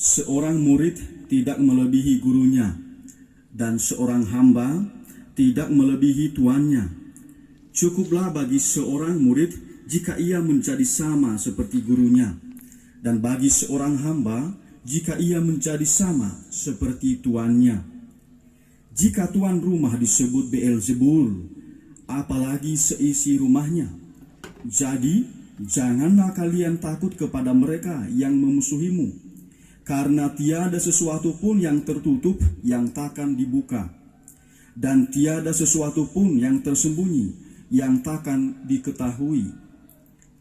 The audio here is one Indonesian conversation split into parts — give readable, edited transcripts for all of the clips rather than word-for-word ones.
Seorang murid tidak melebihi gurunya, dan seorang hamba tidak melebihi tuannya. Cukuplah bagi seorang murid jika ia menjadi sama seperti gurunya, dan bagi seorang hamba jika ia menjadi sama seperti tuannya. Jika tuan rumah disebut Beelzebul, apalagi seisi rumahnya. Jadi, janganlah kalian takut kepada mereka yang memusuhimu, karena tiada sesuatu pun yang tertutup yang takkan dibuka, dan tiada sesuatu pun yang tersembunyi yang takkan diketahui.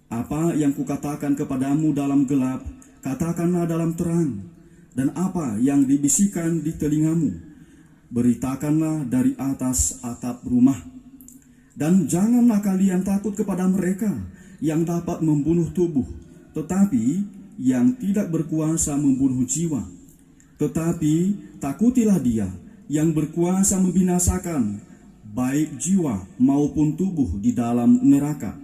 Apa yang kukatakan kepadamu dalam gelap, katakanlah dalam terang, dan apa yang dibisikkan di telingamu, beritakanlah dari atas atap rumah. Dan janganlah kalian takut kepada mereka yang dapat membunuh tubuh, tetapi yang tidak berkuasa membunuh jiwa. Tetapi takutilah Dia yang berkuasa membinasakan baik jiwa maupun tubuh di dalam neraka.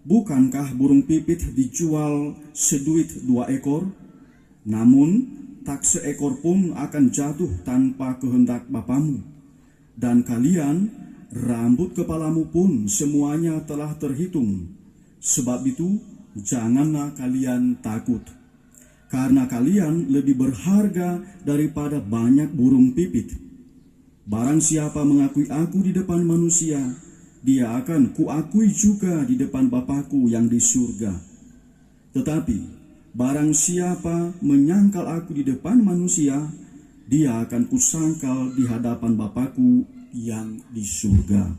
Bukankah burung pipit dijual seduit 2 ekor? Namun tak seekor pun akan jatuh tanpa kehendak Bapamu. Dan kalian, rambut kepalamu pun semuanya telah terhitung. Sebab itu, janganlah kalian takut, karena kalian lebih berharga daripada banyak burung pipit. Barang siapa mengakui aku di depan manusia, dia akan kuakui juga di depan Bapa-Ku yang di surga. Tetapi barang siapa menyangkal aku di depan manusia, dia akan kusangkal di hadapan Bapa-Ku yang di surga.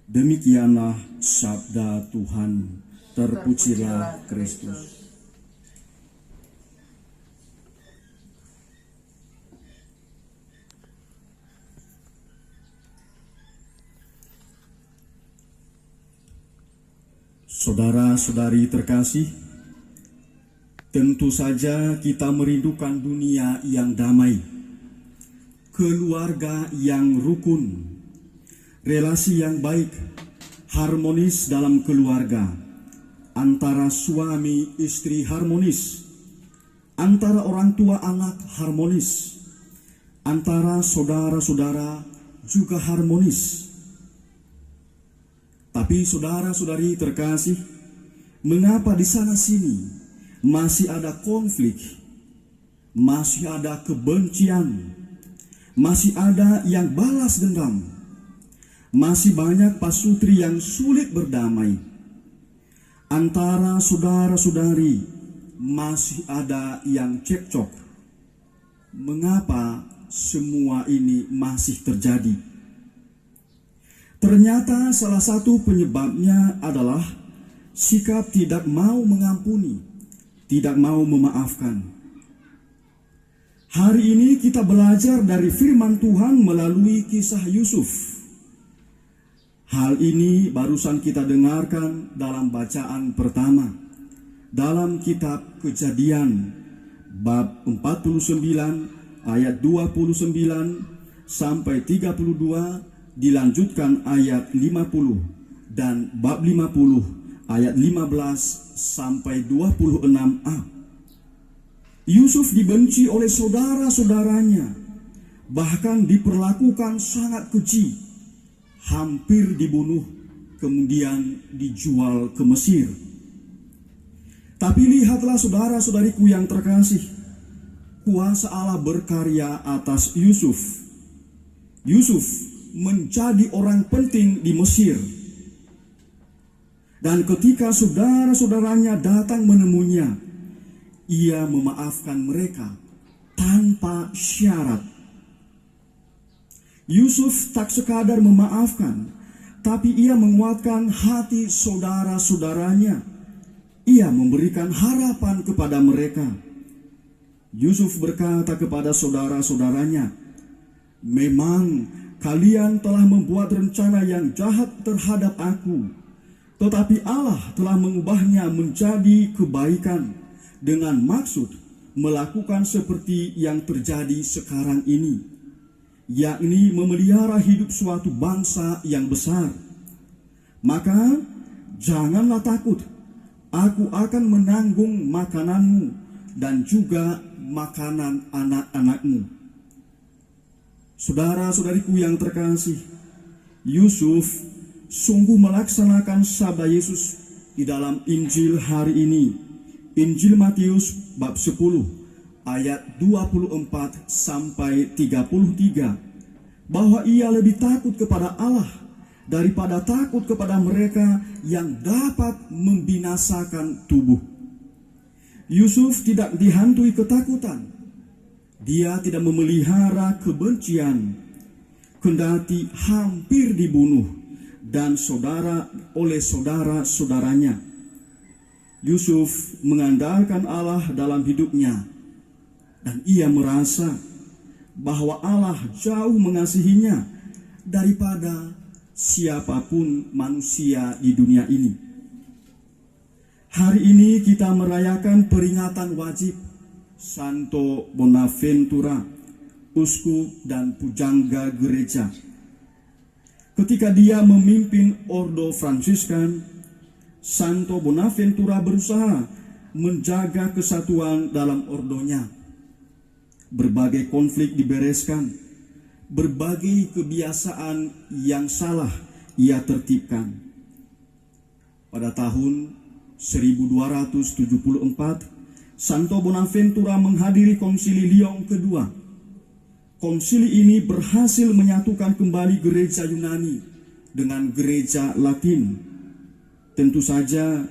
Demikianlah sabda Tuhan. Terpujilah Kristus. Saudara-saudari terkasih, tentu saja kita merindukan dunia yang damai, keluarga yang rukun, relasi yang baik, harmonis dalam keluarga, antara suami istri harmonis, antara orang tua anak harmonis, antara saudara-saudara juga harmonis. Tapi saudara-saudari terkasih, mengapa di sana sini masih ada konflik, masih ada kebencian, masih ada yang balas dendam, masih banyak pasutri yang sulit berdamai? Antara saudara-saudari masih ada yang cekcok. Mengapa semua ini masih terjadi? Ternyata salah satu penyebabnya adalah sikap tidak mau mengampuni, tidak mau memaafkan. Hari ini kita belajar dari firman Tuhan melalui kisah Yusuf. Hal ini barusan kita dengarkan dalam bacaan pertama dalam kitab Kejadian bab 49 ayat 29 sampai 32, dilanjutkan ayat 50, dan bab 50 ayat 15 sampai 26a. Yusuf dibenci oleh saudara-saudaranya, bahkan diperlakukan sangat keji, hampir dibunuh, kemudian dijual ke Mesir. Tapi lihatlah saudara-saudariku yang terkasih, kuasa Allah berkarya atas Yusuf. Yusuf menjadi orang penting di Mesir. Dan ketika saudara-saudaranya datang menemuinya, ia memaafkan mereka tanpa syarat. Yusuf tak sekadar memaafkan, tapi ia menguatkan hati saudara-saudaranya. Ia memberikan harapan kepada mereka. Yusuf berkata kepada saudara-saudaranya, "Memang kalian telah membuat rencana yang jahat terhadap aku, tetapi Allah telah mengubahnya menjadi kebaikan dengan maksud melakukan seperti yang terjadi sekarang ini, yakni memelihara hidup suatu bangsa yang besar. Maka janganlah takut, aku akan menanggung makananmu dan juga makanan anak-anakmu. Saudara-saudariku yang terkasih, Yusuf sungguh melaksanakan sabda Yesus di dalam Injil hari ini. Injil Matius bab 10 ayat 24 sampai 33, bahwa ia lebih takut kepada Allah daripada takut kepada mereka yang dapat membinasakan tubuh. Yusuf tidak dihantui ketakutan. Dia tidak memelihara kebencian, kendati hampir dibunuh dan oleh saudara-saudaranya. Yusuf mengandalkan Allah dalam hidupnya, dan ia merasa bahwa Allah jauh mengasihinya daripada siapapun manusia di dunia ini. Hari ini kita merayakan peringatan wajib Santo Bonaventura, uskup dan pujangga gereja. Ketika dia memimpin Ordo Fransiskan, Santo Bonaventura berusaha menjaga kesatuan dalam ordonya. Berbagai konflik dibereskan, berbagai kebiasaan yang salah ia tertibkan. Pada tahun 1274, Santo Bonaventura menghadiri Konsili Lyon kedua. Konsili ini berhasil menyatukan kembali gereja Yunani dengan gereja Latin. Tentu saja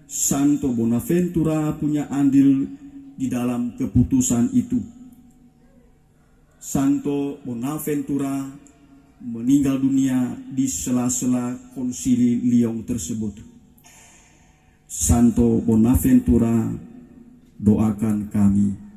Santo Bonaventura punya andil di dalam keputusan itu. Santo Bonaventura meninggal dunia di sela-sela Konsili Lyon tersebut. Santo Bonaventura, doakan kami.